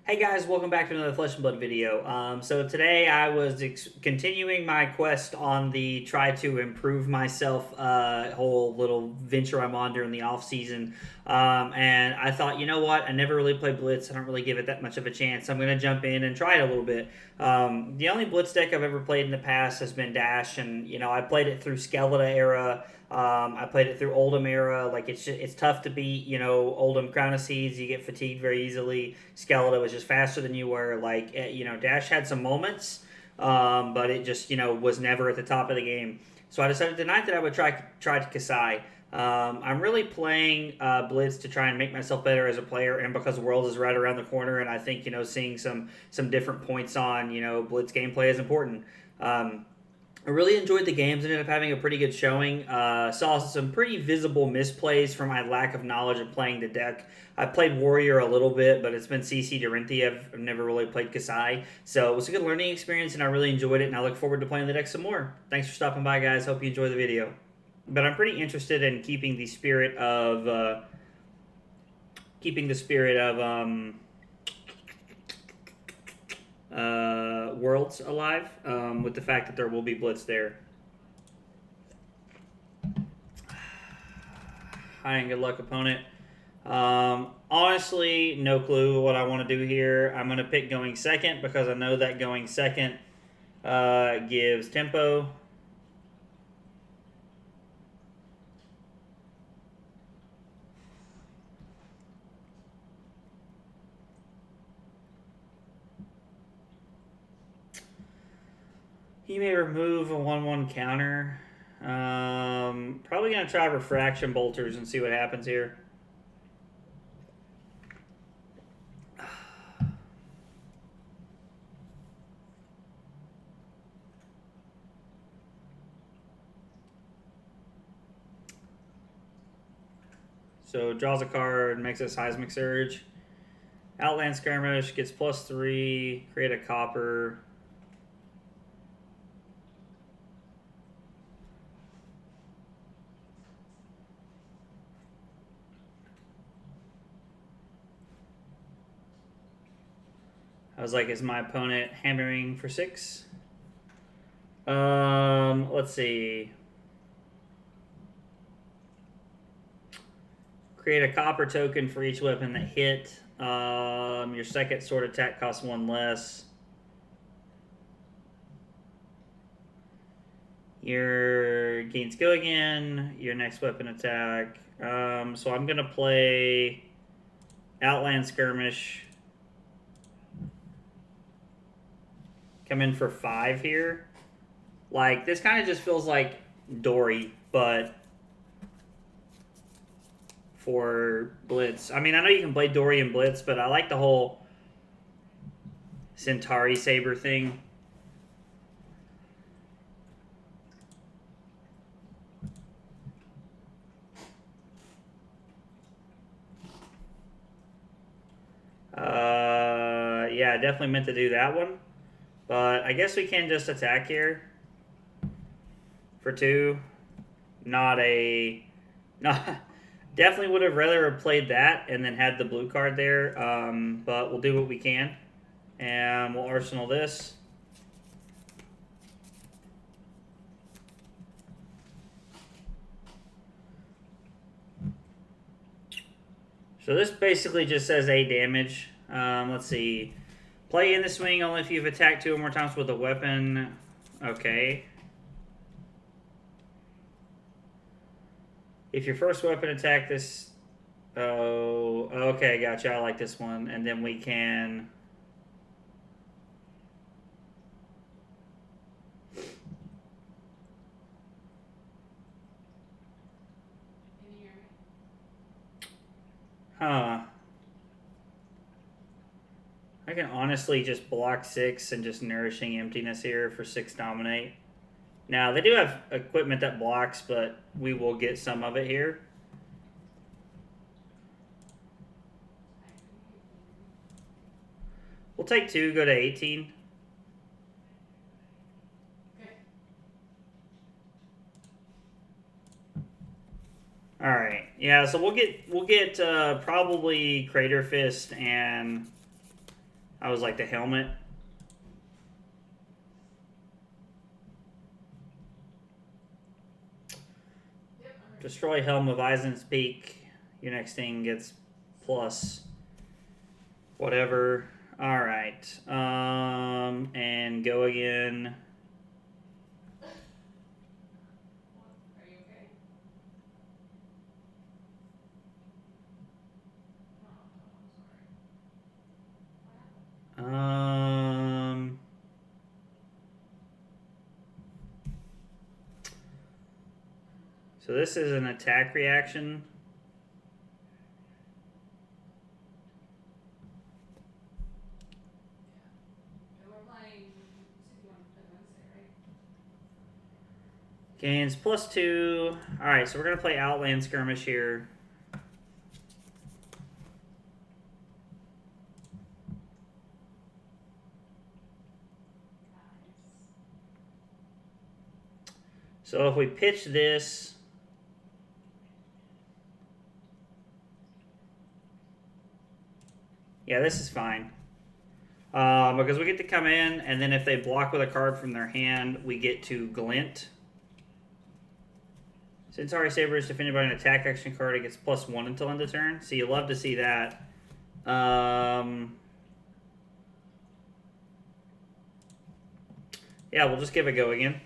Hey guys, welcome back to another Flesh and Blood video. So today I was continuing my quest on the try to improve myself whole little venture I'm on during the off season. And I thought, you know what? I never really played Blitz. I don't really give it that much of a chance. I'm gonna jump in and try it a little bit. The only Blitz deck I've ever played in the past has been Dash, and I played it through Skeleton era. I played it through Oldham era. Like it's tough to beat. Oldham Crown of Seeds. You get fatigued very easily. Skeleton was just faster than you were. Dash had some moments, but it just was never at the top of the game. So I decided tonight that I would try Kassai. I'm really playing Blitz to try and make myself better as a player, and because the World is right around the corner, and I think seeing some different points on Blitz gameplay is important. I really enjoyed the games. Ended up having a pretty good showing. Saw some pretty visible misplays from my lack of knowledge of playing the deck. I played Warrior a little bit, but it's been CC Dorinthi. I've never really played Kassai. So it was a good learning experience, and I really enjoyed it, and I look forward to playing the deck some more. Thanks for stopping by, guys. Hope you enjoy the video. But I'm pretty interested in keeping the spirit of... Worlds alive, with the fact that there will be Blitz there. High and good luck, opponent. Honestly, no clue what I want to do here. I'm going to pick going second because I know that going second gives tempo. He may remove a 1/1 counter. Probably going to try Refraction Bolters and see what happens here. So draws a card, makes a Seismic Surge. Outland Skirmish gets +3, create a copper. I was like, is my opponent hammering for 6? Let's see. Create a copper token for each weapon that hit. Your second sword attack costs 1 less. Your gain skill again. Your next weapon attack. So I'm gonna play Outland Skirmish. Come in for 5 here. Like, this kind of just feels like Dory, but for Blitz. I mean, I know you can play Dory and Blitz, but I like the whole Cintari Saber thing. Yeah, I definitely meant to do that one. But I guess we can just attack here for 2. Definitely would have rather have played that and then had the blue card there. But we'll do what we can. And we'll arsenal this. So this basically just says 8 damage. Let's see. Play in the swing only if you've attacked 2 or more times with a weapon. Okay. If your first weapon attack this... Oh, okay, gotcha. I like this one. And then we can... Huh. I can honestly just block 6 and just Nourishing Emptiness here for 6 dominate. Now, they do have equipment that blocks, but we will get some of it here. We'll take 2, go to 18. All right, yeah. So we'll get probably Crater Fist and I was like the helmet. Destroy Helm of Eisen's Peak. Your next thing gets plus whatever. Alright. And go again. So this is an attack reaction. Gains +2. Alright, so we're going to play Outland Skirmish here. So if we pitch this, yeah, this is fine. Because we get to come in, and then if they block with a card from their hand, we get to Glint. Cintari Saber is defended by an attack action card. It gets +1 until end of turn. So you love to see that. Yeah, we'll just give it a go again.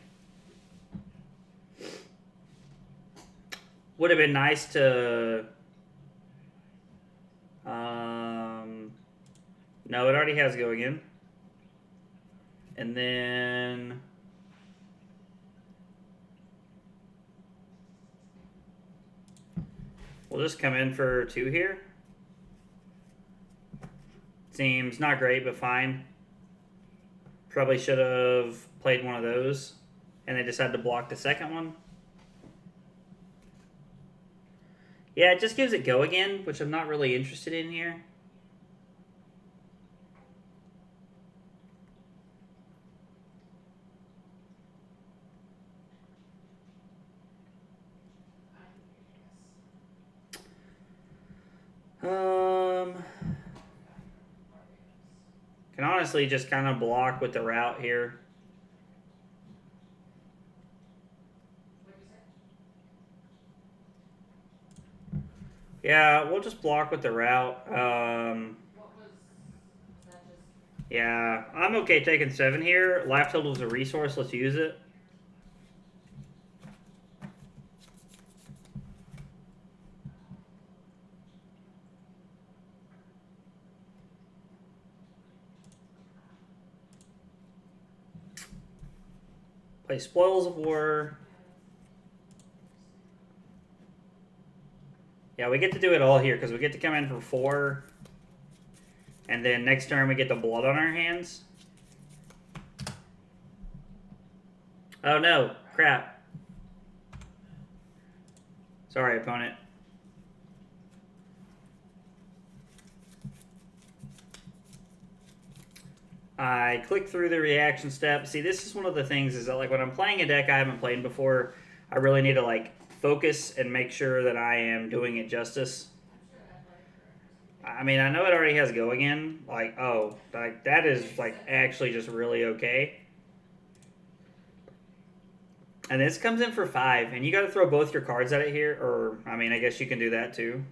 Would have been nice to... no, it already has go again. And then... we'll just come in for 2 here. Seems not great, but fine. Probably should have played one of those. And they decided to block the second one. Yeah, it just gives it go again, which I'm not really interested in here. Can honestly just kind of block with the Rout here. Yeah, we'll just block with the Rout. Yeah, I'm okay taking 7 here. Life total is a resource. Let's use it. Play Spoils of War. Yeah, we get to do it all here because we get to come in for 4. And then next turn we get the blood on our hands. Oh no, crap. Sorry, opponent. I click through the reaction step. See, this is one of the things is that like when I'm playing a deck I haven't played before, I really need to like focus and make sure that I am doing it justice. I mean, I know it already has go again. Like, oh, like that is like actually just really okay. And this comes in for 5, and you got to throw both your cards at it here, or I mean, I guess you can do that too.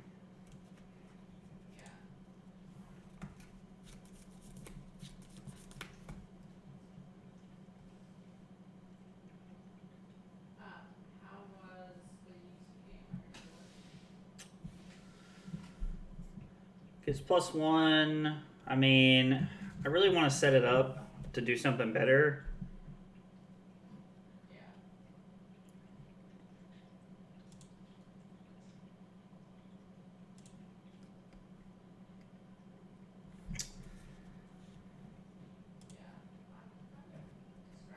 It's +1. I mean, I really want to set it up to do something better.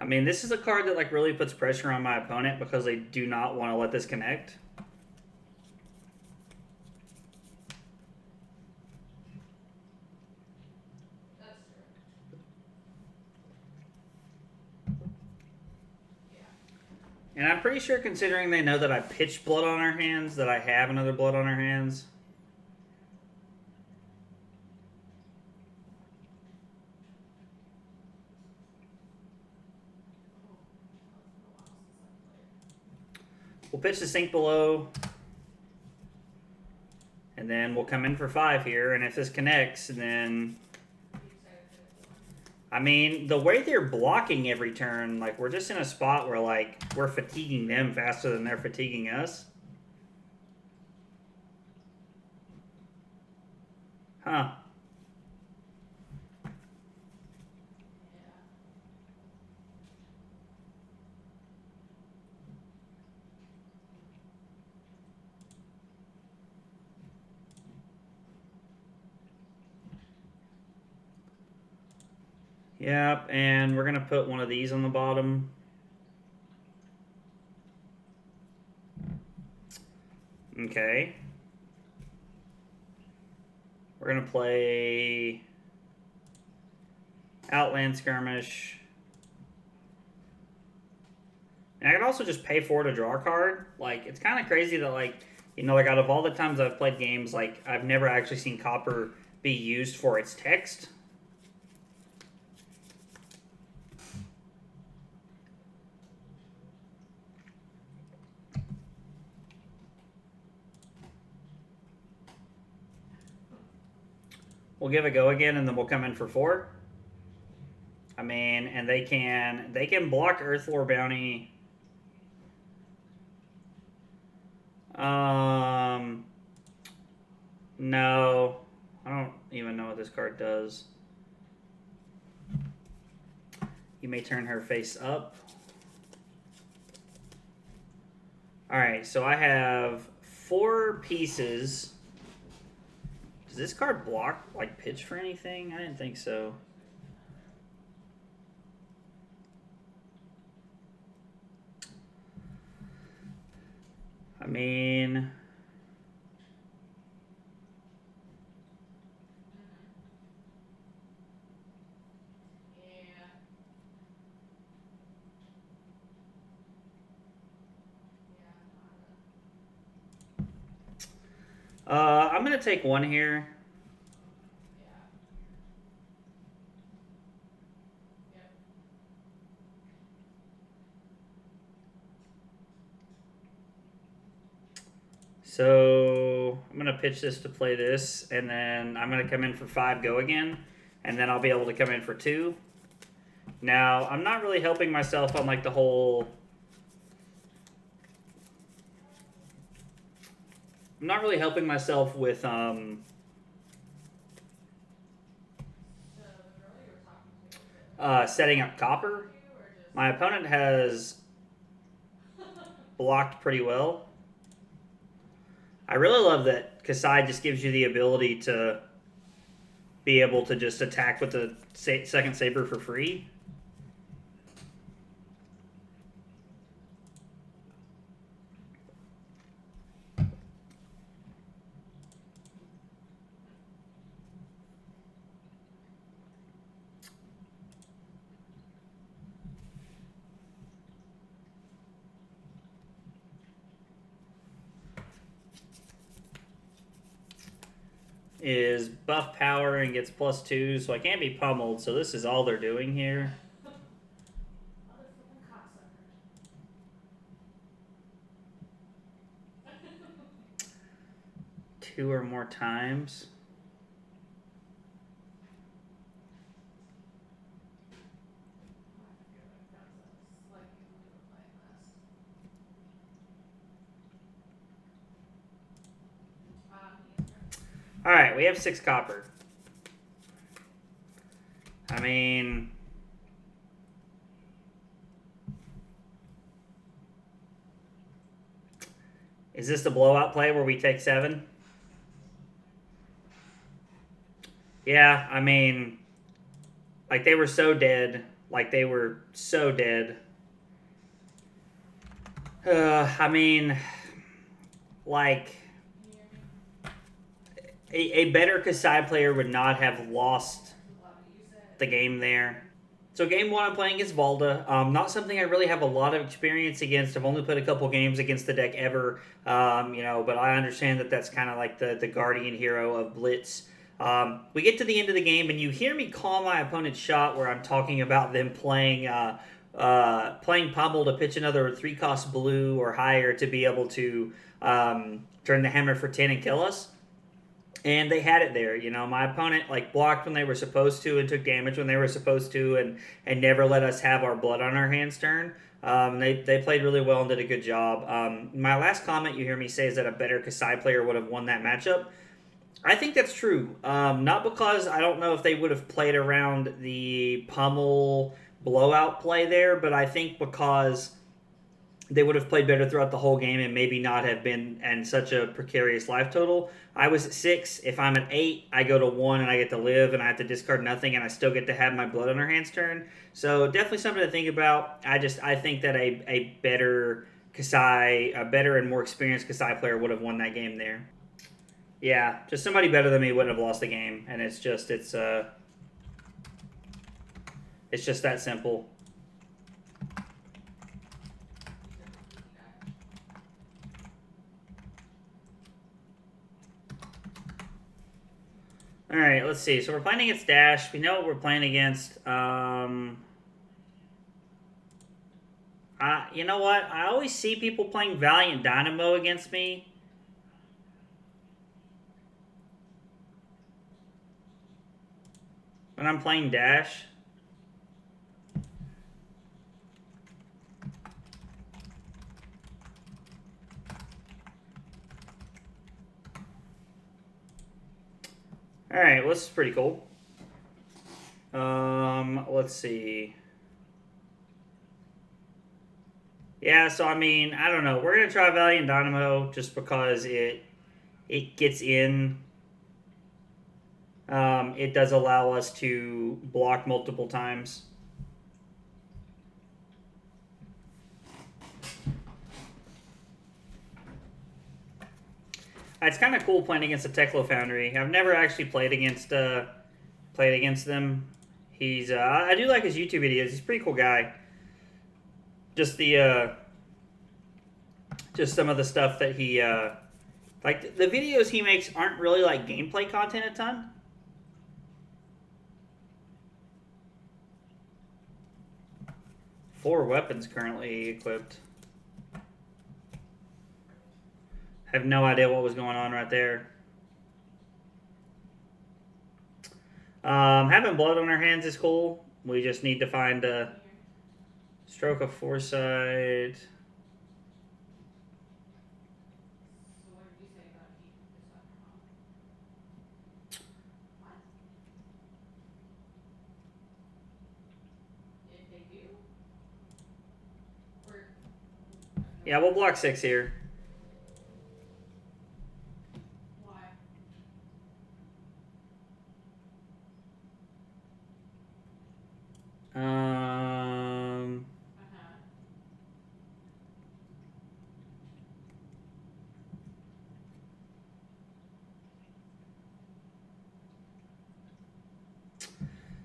I mean, this is a card that like really puts pressure on my opponent because they do not want to let this connect. And I'm pretty sure, considering they know that I pitched blood on our hands, that I have another blood on our hands. We'll pitch the sink below. And then we'll come in for 5 here. And if this connects, then... I mean, the way they're blocking every turn, like, we're just in a spot where, like, we're fatiguing them faster than they're fatiguing us. Huh. Yep, and we're going to put one of these on the bottom. Okay. We're going to play Outland Skirmish. And I could also just pay 4 to draw a card. Like, it's kind of crazy that, like, you know, like, out of all the times I've played games, like, I've never actually seen copper be used for its text. We'll give it a go again, and then we'll come in for 4. I mean, and they can block Earthlore Bounty. No, I don't even know what this card does. You may turn her face up. All right, so I have 4 pieces. Does this card block, like, pitch for anything? I didn't think so. I mean... I'm going to take 1 here. So I'm going to pitch this to play this, and then I'm going to come in for 5, go again, and then I'll be able to come in for 2. Now, I'm not really helping myself on, like, the whole... I'm not really helping myself with setting up copper. My opponent has blocked pretty well. I really love that Kassai just gives you the ability to be able to just attack with the second Saber for free. Is buff power and gets +2, so I can't be pummeled, so this is all they're doing here. Two or more times. All right, we have 6 copper. I mean, is this the blowout play where we take 7? Yeah, I mean, like, they were so dead. Like, they were so dead. I mean, like... A better Kassai player would not have lost the game there. So game 1, I'm playing against Valda. Not something I really have a lot of experience against. I've only played a couple games against the deck ever, you know, but I understand that that's kind of like the guardian hero of Blitz. We get to the end of the game, and you hear me call my opponent's shot where I'm talking about them playing playing Pommel to pitch another 3-cost blue or higher to be able to turn the hammer for 10 and kill us. And they had it there. You know, my opponent like blocked when they were supposed to and took damage when they were supposed to, and never let us have our blood on our hands turn. They played really well and did a good job. My last comment you hear me say is that a better Kassai player would have won that matchup. I think that's true. Not because I don't know if they would have played around the pummel blowout play there, but I think because they would have played better throughout the whole game and maybe not have been in such a precarious life total. I was at 6. If I'm at 8, I go to 1 and I get to live and I have to discard nothing and I still get to have my blood on our hands turn. So definitely something to think about. I think that a better Kassai, a better and more experienced Kassai player would have won that game there. Yeah, just somebody better than me wouldn't have lost the game, and it's just that simple. All right, let's see. So we're playing against Dash. We know what we're playing against. You know what? I always see people playing Valiant Dynamo against me. When I'm playing Dash. Alright, well, this is pretty cool. Let's see. Yeah, so I mean, I don't know. We're gonna try Valiant Dynamo just because it gets in. It does allow us to block multiple times. It's kind of cool playing against a Teklo Foundry. I've never actually played against them. He's I do like his YouTube videos. He's a pretty cool guy. Just the just some of the stuff that he like the videos he makes aren't really like gameplay content a ton. Four weapons currently equipped. Have no idea what was going on right there. Having blood on our hands is cool. We just need to find a stroke of Foresight. Yeah, we'll block 6 here.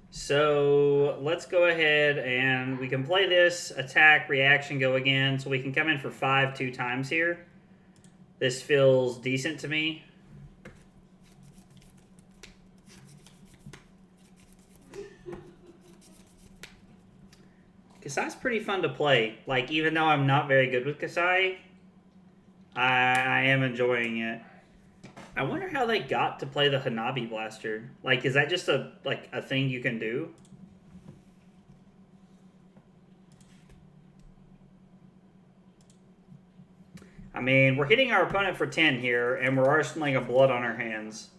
So let's go ahead and we can play this, attack, reaction, go again. So we can come in for 5 2 times here. This feels decent to me. Kassai's pretty fun to play. Like, even though I'm not very good with Kassai, I am enjoying it. I wonder how they got to play the Hanabi Blaster. Like, is that just a thing you can do? I mean, we're hitting our opponent for 10 here, and we're arsenaling a blood on our hands.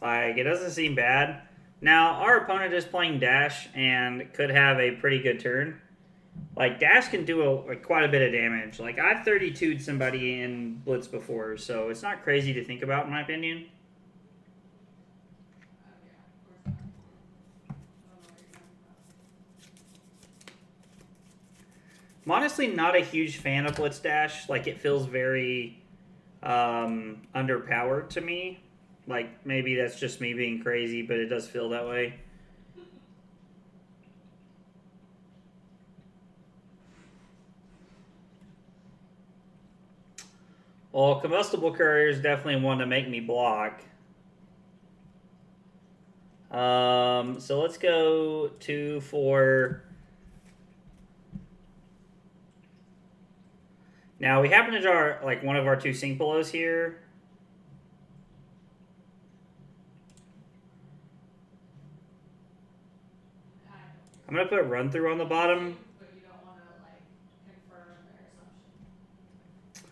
Like, it doesn't seem bad. Now, our opponent is playing Dash and could have a pretty good turn. Like, Dash can do quite a bit of damage. Like, I've 32'd somebody in Blitz before, so it's not crazy to think about, in my opinion. I'm honestly not a huge fan of Blitz Dash. Like, it feels very underpowered to me. Like, maybe that's just me being crazy, but it does feel that way. Well, Combustible Courier is definitely one to make me block. So let's go 2, 4. Now we happen to draw like one of our 2 sink belows here. I'm gonna put run through on the bottom. But you don't want to like confirm their assumption.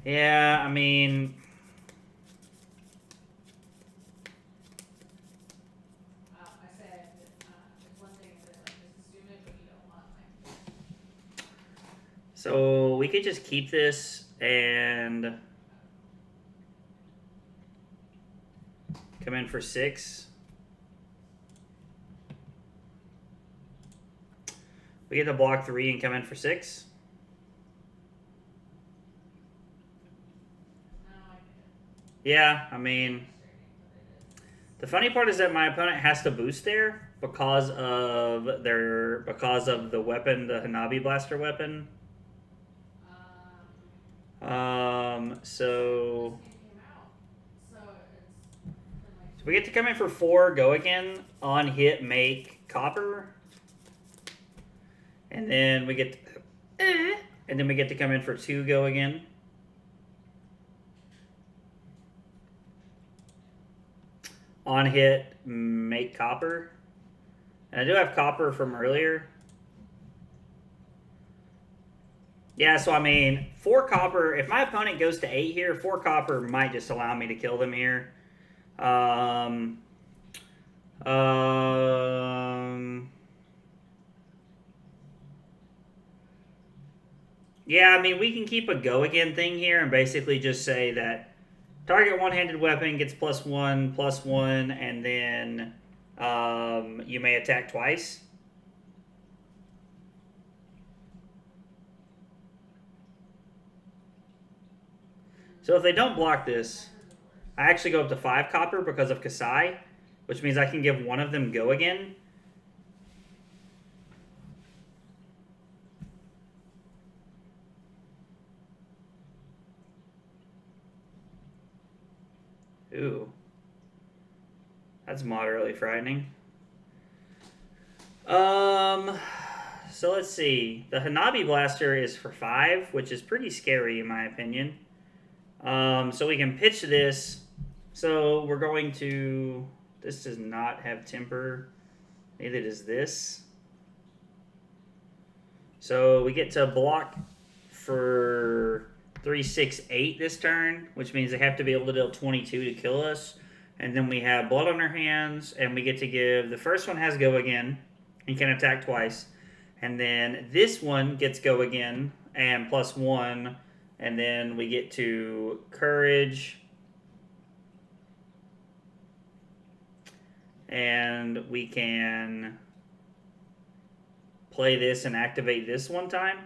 Yeah, I mean, I said it's one thing to like just assume it, but you don't want like. so we could just keep this and come in for 6. We get to block 3 and come in for 6. No, I get it. Yeah, I mean, the funny part is that my opponent has to boost there because of the weapon, the Hanabi Blaster weapon. So we get to come in for 4, go again, on hit, make copper. And then we get to come in for 2, go again. On hit, make copper. And I do have copper from earlier. Yeah, so I mean, 4 copper, if my opponent goes to 8 here, 4 copper might just allow me to kill them here. Yeah, I mean, we can keep a go again thing here and basically just say that target one-handed weapon gets +1/+1, and then you may attack twice. So if they don't block this, I actually go up to 5 copper because of Kassai, which means I can give one of them go again. Ooh. That's moderately frightening. So let's see. The Hanabi Blaster is for 5, which is pretty scary in my opinion. So we can pitch this. So we're going to... This does not have temper. Neither does this. So we get to block for 3, 6, 8 this turn, which means they have to be able to deal 22 to kill us. And then we have blood on our hands, and we get to give... The first one has go again and can attack twice. And then this one gets go again and +1. And then we get to courage. And we can play this and activate this one time.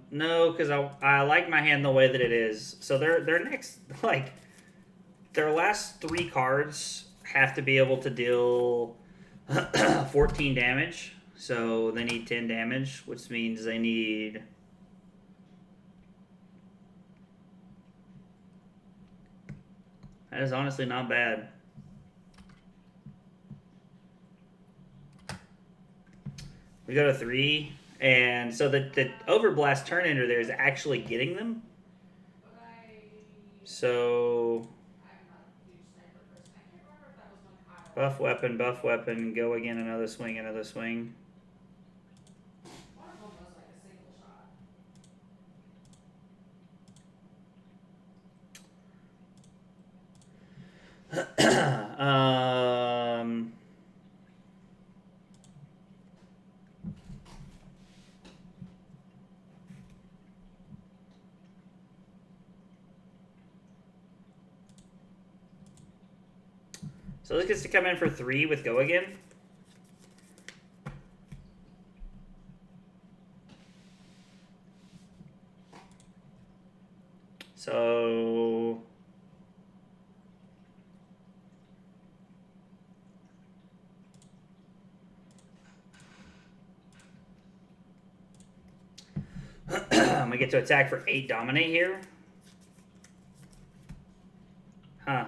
No, because I like my hand the way that it is. So their next, like, their last 3 cards have to be able to deal 14 damage. So they need 10 damage, which means they need... That is honestly not bad. We go to 3, and so the Overblast turn ender there is actually getting them. So buff weapon, go again, another swing, another swing. One of them was like a single shot. So this gets to come in for 3 with go again. So I'm gonna get to attack for 8 dominate here. Huh.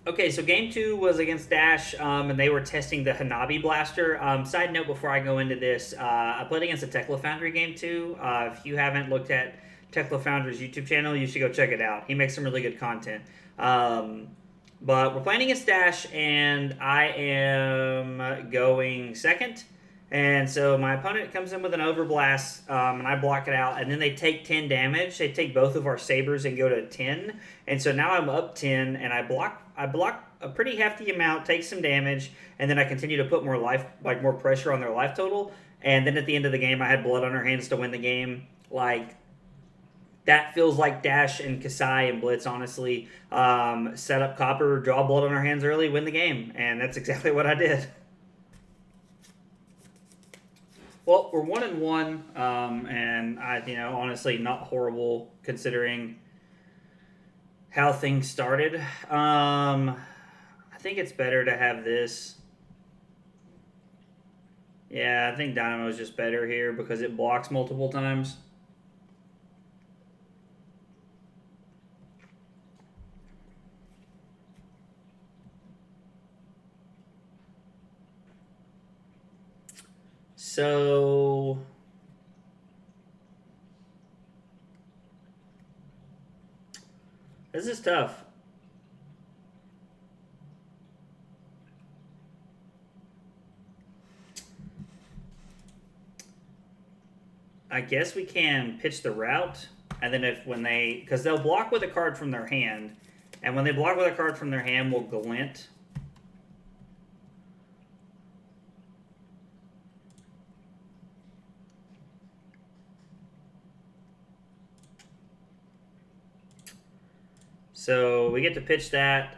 Okay, so game 2 was against Dash, and they were testing the Hanabi Blaster. Side note before I go into this, I played against a Tekla Foundry game 2. If you haven't looked at Tekla Foundry's YouTube channel, you should go check it out. He makes some really good content. But we're playing against Dash, and I am going second. And so my opponent comes in with an Overblast, and I block it out, and then they take 10 damage. They take both of our Sabers and go to 10. And so now I'm up 10, and I block a pretty hefty amount, take some damage, and then I continue to put more life, like more pressure on their life total. And then at the end of the game, I had blood on her hands to win the game. Like, that feels like Dash and Kassai and Blitz, honestly. Set up Copper, draw blood on our hands early, win the game. And that's exactly what I did. Well, we're 1-1, and honestly, not horrible considering how things started. I think it's better to have this. Yeah, I think Dynamo is just better here because it blocks multiple times. So this is tough. I guess we can pitch the Rout, and then because they'll block with a card from their hand, and when they block with a card from their hand, we'll Glint. So we get to pitch that.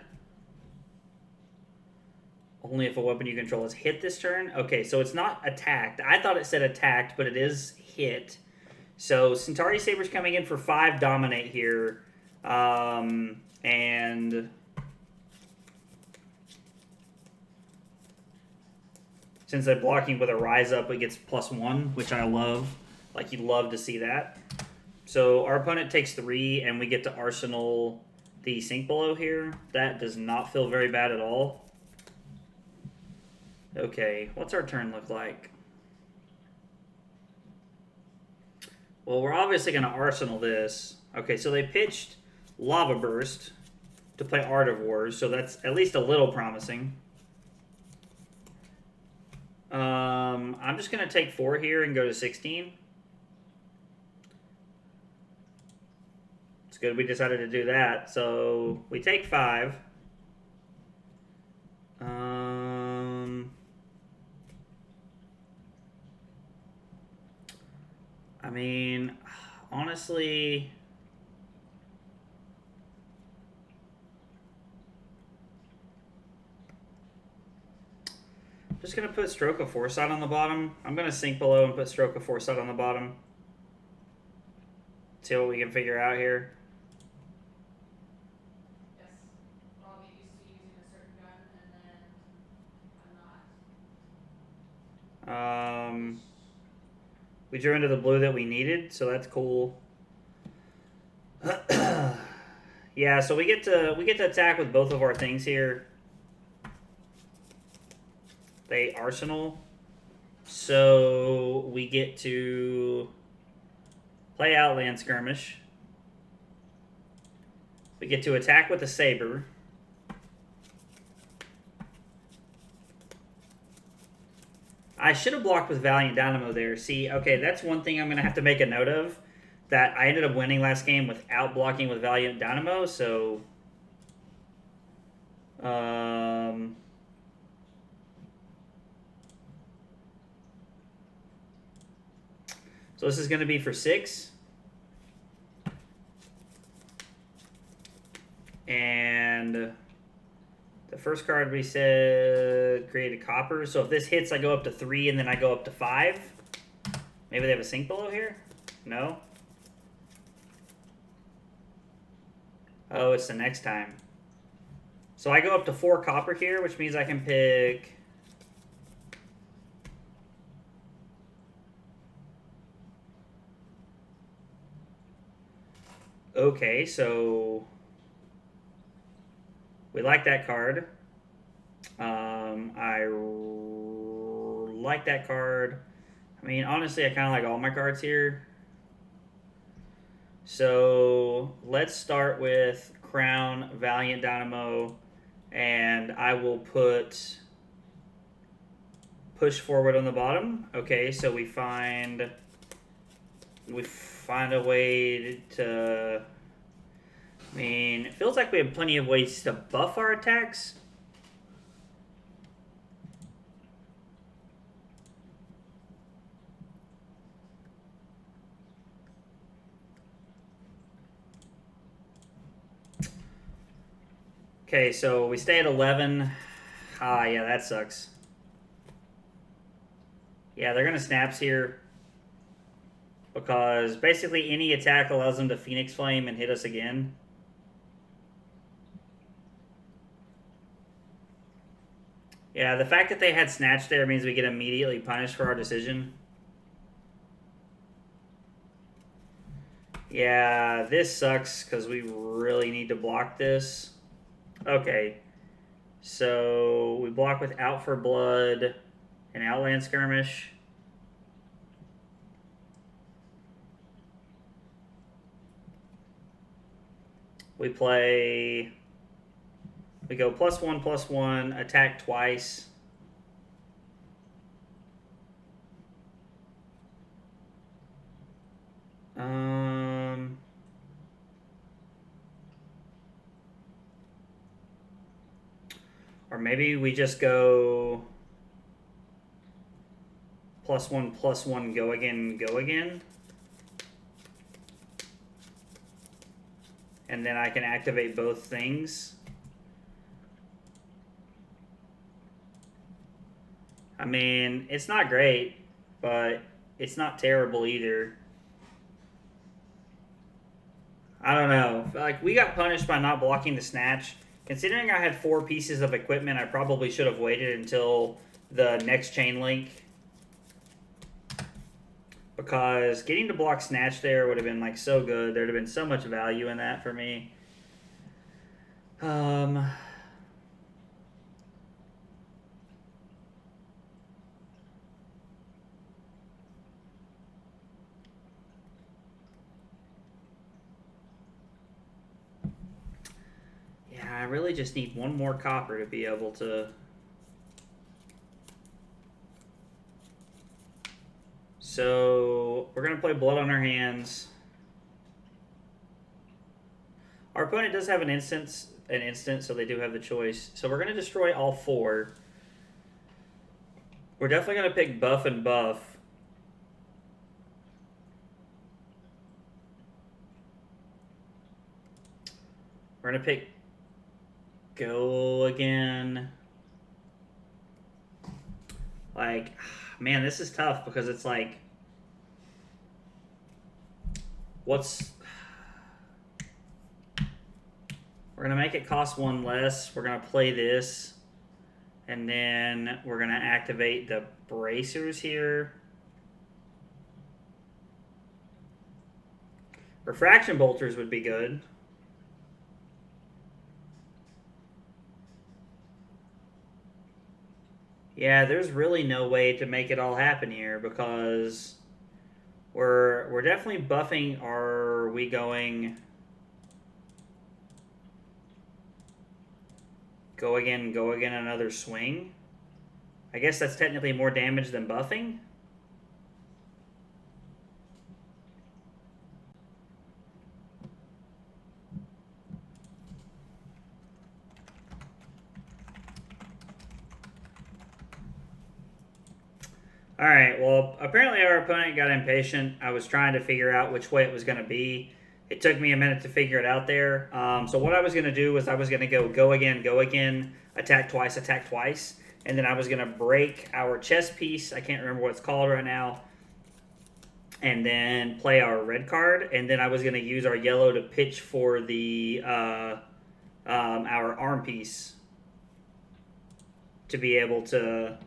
Only if a weapon you control is hit this turn. Okay, so it's not attacked. I thought it said attacked, but it is hit. So Cintari Saber's coming in for 5 dominate here. And since they're blocking with a Rise Up, it gets +1, which I love. Like, you'd love to see that. So our opponent takes 3, and we get to Arsenal the Sink Below here. That does not feel very bad at all. Okay, what's our turn look like? Well, we're obviously going to Arsenal this. Okay, so they pitched Lava Burst to play Art of Wars, so that's at least a little promising. I'm just going to take 4 here and go to 16. It's good we decided to do that. So we take 5. I mean, honestly, I'm just going to put Stroke of Foresight on the bottom. I'm going to Sink Below and put Stroke of Foresight on the bottom. See what we can figure out here. Yes. I'll get used to using a certain gun, and then I'm not. We drew into the blue that we needed, so that's cool. Yeah, so we get to attack with both of our things here. They Arsenal. So we get to play Outland Skirmish. We get to attack with the Saber. I should have blocked with Valiant Dynamo there. See, okay, that's one thing I'm going to have to make a note of. That I ended up winning last game without blocking with Valiant Dynamo, so... So this is going to be for 6. And the first card we said create a copper. So if this hits, I go up to 3, and then I go up to 5. Maybe they have a sink below here? No? Oh, it's the next time. So I go up to 4 copper here, which means I can pick... Okay, so... We like that card. I like that card. I mean, honestly, I kind of like all my cards here. So let's start with Crown, Valiant Dynamo, and I will put Push Forward on the bottom. Okay, so we find a way to... I mean, it feels like we have plenty of ways to buff our attacks. Okay, so we stay at 11. Ah, yeah, that sucks. Yeah, they're going to snaps here. Because basically any attack allows them to Phoenix Flame and hit us again. Yeah, the fact that they had Snatch there means we get immediately punished for our decision. Yeah, this sucks because we really need to block this. Okay, so we block with Out for Blood and Outland Skirmish. We play... We go +1/+1, attack twice. Or maybe we just go +1/+1, go again, go again. And then I can activate both things. I mean, it's not great, but it's not terrible either. I don't know. Like, we got punished by not blocking the Snatch. Considering I had 4 pieces of equipment, I probably should have waited until the next chain link. Because getting to block Snatch there would have been, like, so good. There would have been so much value in that for me. I really just need 1 more copper to be able to... So, we're going to play Blood on our hands. Our opponent does have an instant, so they do have the choice. So we're going to destroy all 4. We're definitely going to pick Buff and Buff. We're going to pick Go again. Like, man, this is tough because it's like, what's... We're going to make it cost 1 less. We're going to play this. And then we're going to activate the bracers here. Refraction bolters would be good. Yeah, there's really no way to make it all happen here because we're definitely buffing. Are we going go again, another swing? I guess that's technically more damage than buffing. Alright, well, apparently our opponent got impatient. I was trying to figure out which way it was going to be. It took me a minute to figure it out there. So what I was going to do was I was going to go again, attack twice, and then I was going to break our chess piece. I can't remember what it's called right now. and then play our red card, and then I was going to use our yellow to pitch for the our arm piece to be able to.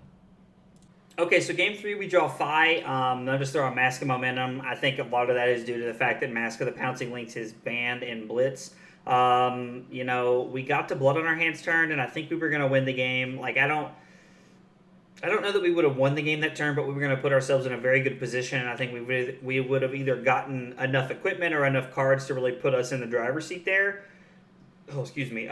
Okay, so game 3 we draw Phi. Notice they're on Mask of Momentum. I think a lot of that is due to the fact that Mask of the Pouncing Lynx is banned in Blitz. You know, we got to Blood on our hands turn, and I think we were going to win the game. Like, I don't know that we would have won the game that turn, but we were going to put ourselves in a very good position, and I think we would have either gotten enough equipment or enough cards to really put us in the driver's seat there. Oh, excuse me.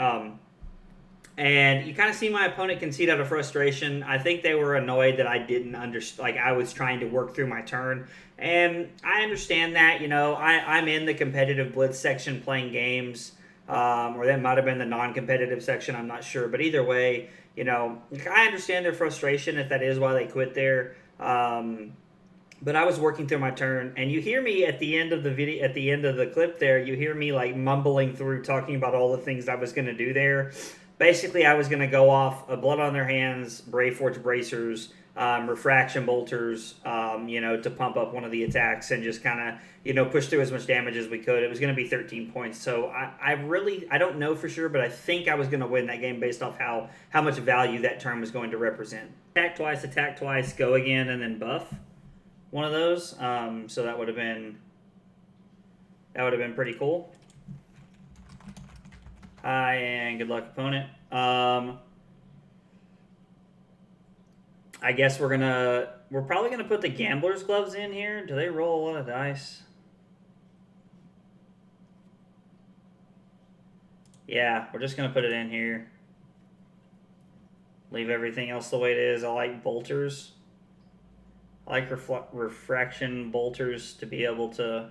And you kind of see my opponent concede out of frustration. I think they were annoyed that I didn't understand, like I was trying to work through my turn. And I understand that, you know, I'm in the competitive Blitz section playing games, or that might have been the non-competitive section, I'm not sure. But either way, you know, I understand their frustration if that is why they quit there. But I was working through my turn, and you hear me at the end of the video, at the end of the clip there, you hear me like mumbling through, talking about all the things I was going to do there. Basically, I was going to go off a Blood on Their Hands, Brave Forge Bracers, Refraction Bolters, you know, to pump up one of the attacks and just kind of, you know, push through as much damage as we could. It was going to be 13 points. So I don't know for sure, but I think I was going to win that game based off how much value that turn was going to represent. Attack twice, go again, and then buff one of those. So that would have been pretty cool. Hi, and good luck, opponent. I guess we're probably gonna put the Gambler's Gloves in here. Do they roll a lot of dice? Yeah, we're just gonna put it in here. Leave everything else the way it is. I like bolters. I like refraction bolters to be able to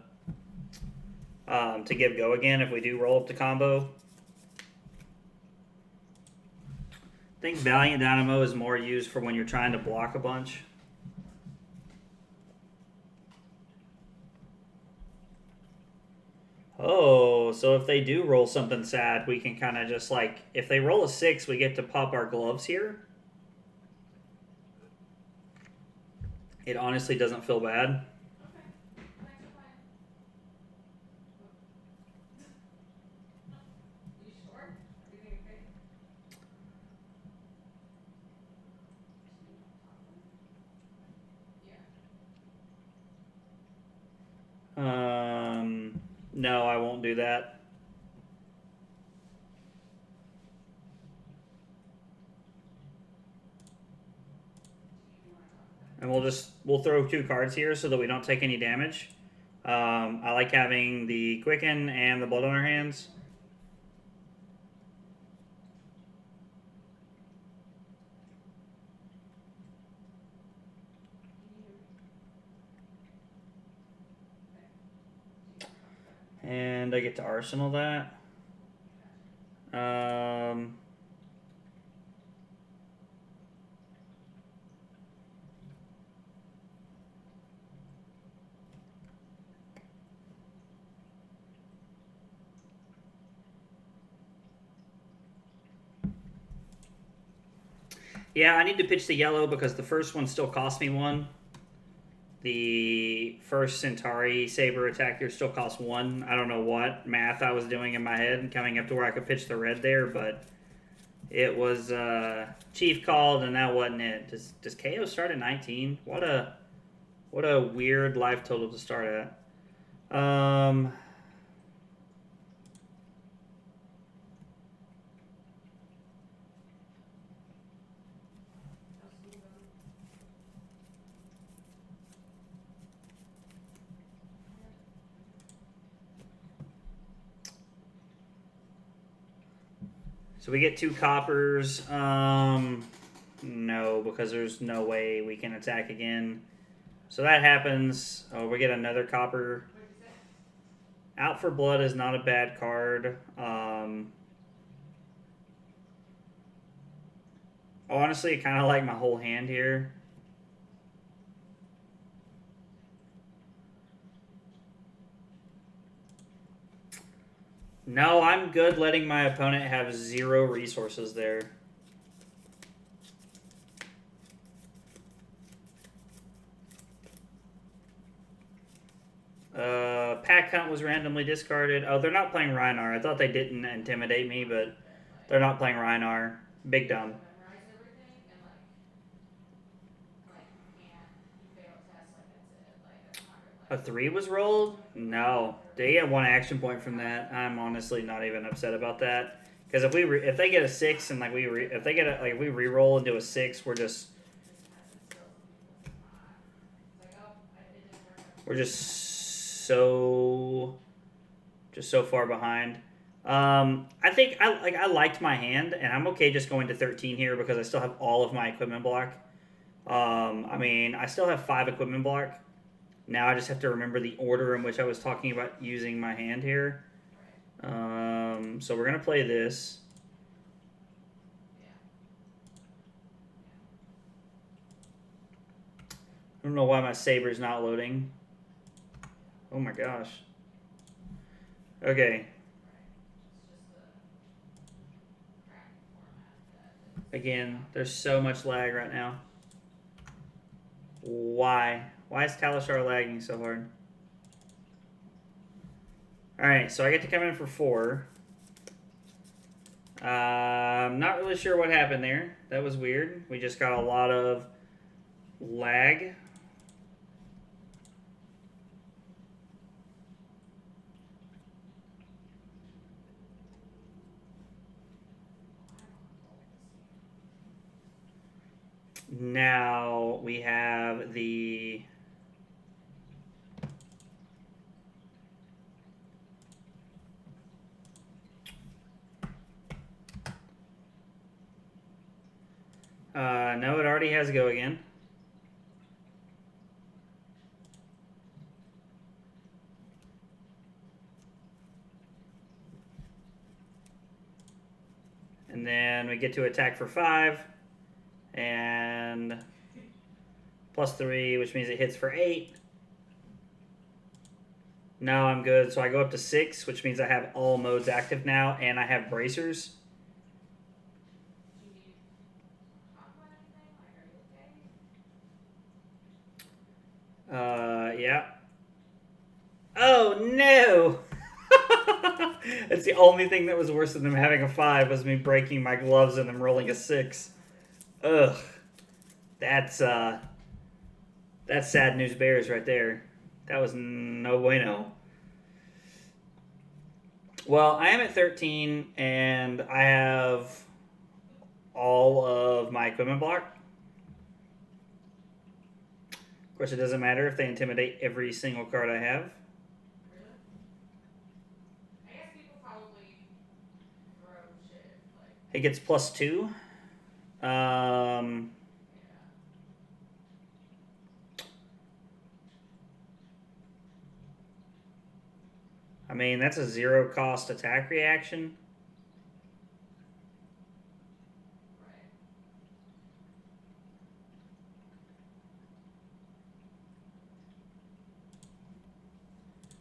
give go again if we do roll up the combo. I think Valiant Dynamo is more used for when you're trying to block a bunch. Oh, so if they do roll something sad, we can kind of just like, if they roll a 6, we get to pop our gloves here. It honestly doesn't feel bad. No, I won't do that. And we'll throw 2 cards here so that we don't take any damage. I like having the Quicken and the Blood on our hands. And I get to Arsenal that. Yeah, I need to pitch the yellow because the first one still cost me 1. The first Cintari Saber attacker still costs 1. I don't know what math I was doing in my head and coming up to where I could pitch the red there, but it was Chief called and that wasn't it. Does KO start at 19? What a weird life total to start at. So we get 2 coppers. No, because there's no way we can attack again. So that happens. Oh, we get another copper. Out for Blood is not a bad card. Honestly, I kind of like my whole hand here. No, I'm good letting my opponent have 0 resources there. Pack Hunt was randomly discarded. Oh, they're not playing Rhinar. I thought they didn't intimidate me, but they're not playing Rhinar. Big dumb. Memorize everything and you can't, you fail a test, that's it. That's not A 3 was rolled? No. They get 1 action point from that. I'm honestly not even upset about that. Because if they get a 6 and we re-roll into a 6, we're just so far behind. I think I liked my hand, and I'm okay just going to 13 here because I still have all of my equipment block. I mean, I still have 5 equipment block. Now I just have to remember the order in which I was talking about using my hand here. So we're gonna play this. I don't know why my Saber's not loading. Oh my gosh. Okay. Again, there's so much lag right now. Why? Why is Talishar lagging so hard? Alright, so I get to come in for 4. I'm not really sure what happened there. That was weird. We just got a lot of lag. Now we have the no, it already has go again. And then we get to attack for 5. And +3, which means it hits for 8. No, I'm good. So I go up to 6, which means I have all modes active now, and I have bracers. Yeah. Oh, no! That's the only thing that was worse than them having a 5 was me breaking my gloves and them rolling a 6. Ugh. That's sad news bears right there. That was no bueno. Well, I am at 13, and I have all of my equipment block. Of course, it doesn't matter if they intimidate every single card I have. I guess people probably throw shit. It gets +2. I mean, that's a 0 cost attack reaction.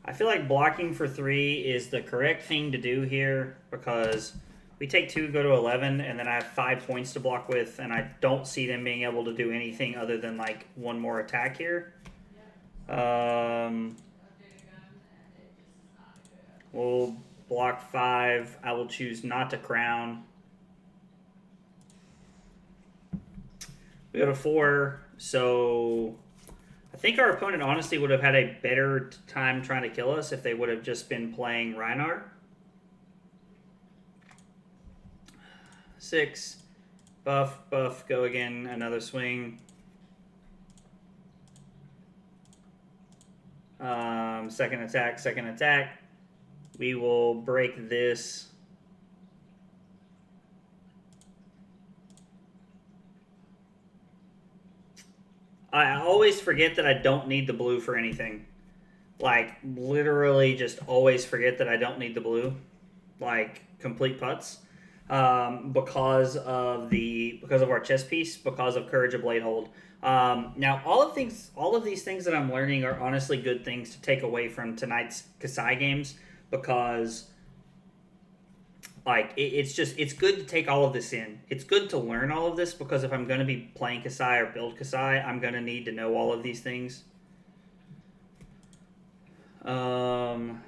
I feel like blocking for 3 is the correct thing to do here because we take 2, go to 11, and then I have 5 points to block with, and I don't see them being able to do anything other than 1 more attack here. We'll block 5. I will choose not to crown. We go to 4, so I think our opponent honestly would have had a better time trying to kill us if they would have just been playing Rhinar. 6. Buff, buff, go again, another swing. Second attack, second attack. We will break this. I always forget that I don't need the blue for anything. Literally just always forget that I don't need the blue. Complete putts. Because of our chess piece, because of Courage of Bladehold. Now, all of these things that I'm learning are honestly good things to take away from tonight's Kassai games, because it's good to take all of this in. It's good to learn all of this, because if I'm going to be playing Kassai or build Kassai, I'm going to need to know all of these things. Um,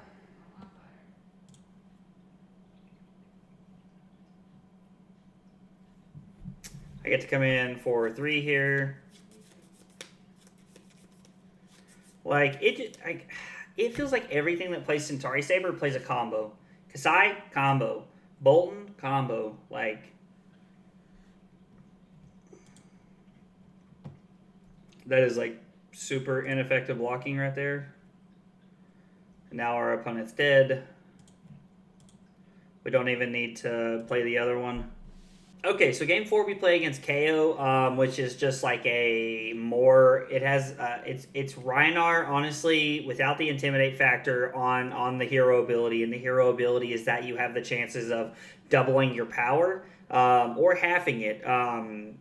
I get to come in for 3 here. Like, it feels like everything that plays Cintari Saber plays a combo. Kassai, combo. Bolton, combo. Like, that is, like, super ineffective blocking right there. And now our opponent's dead. We don't even need to play the other one. Okay, so game 4 we play against KO, which is just like a more. It has it's Rhinar, honestly, without the intimidate factor on the hero ability, and the hero ability is that you have the chances of doubling your power or halving it.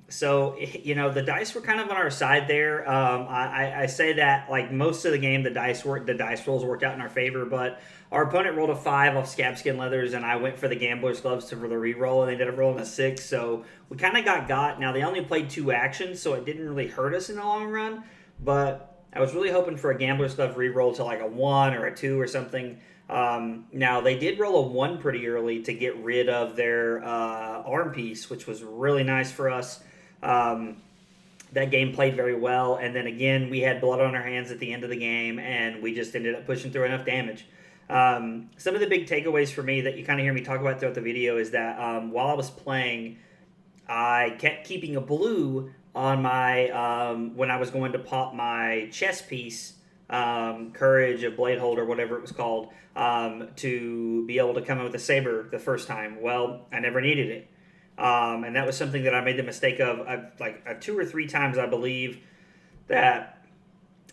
So the dice were kind of on our side there. I say that like most of the game the dice rolls worked out in our favor, but our opponent rolled a 5 off Scabskin Leathers, and I went for the Gambler's Gloves for the reroll, and they ended up rolling a 6. So we kind of got. Now, they only played 2 actions, so it didn't really hurt us in the long run. But I was really hoping for a Gambler's Glove reroll to like a 1 or a 2 or something. Now, they did roll a 1 pretty early to get rid of their arm piece, which was really nice for us. That game played very well. And then again, we had blood on our hands at the end of the game, and we just ended up pushing through enough damage. Some of the big takeaways for me that you kind of hear me talk about throughout the video is that while I was playing, I kept keeping a blue on my when I was going to pop my chess piece, Courage, a Blade Holder, whatever it was called, to be able to come in with a Saber the first time. Well, I never needed it. And that was something that I made the mistake of like 2 or 3 times, I believe, that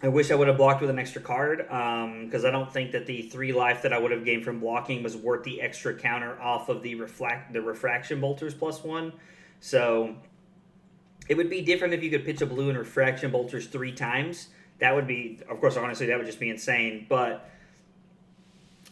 I wish I would have blocked with an extra card because I don't think that the 3 life that I would have gained from blocking was worth the extra counter off of the refraction bolters +1. So it would be different if you could pitch a blue and refraction bolters 3 times. That would be, of course, honestly, that would just be insane. But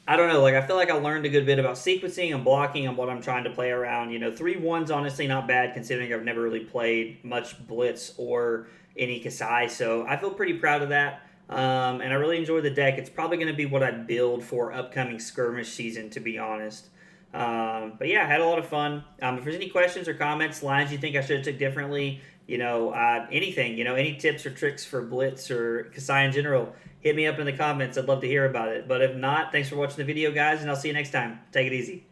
I don't know. Like, I feel like I learned a good bit about sequencing and blocking and what I'm trying to play around. 3-1's honestly not bad considering I've never really played much Blitz or any Kassai, so I feel pretty proud of that. And I really enjoy the deck. It's probably going to be what I build for upcoming skirmish season, to be honest. But yeah, I had a lot of fun. If there's any questions or comments, lines you think I should have took differently, anything, any tips or tricks for Blitz or Kassai in general, hit me up in the comments. I'd love to hear about it. But if not, thanks for watching the video, guys, and I'll see you next time. Take it easy.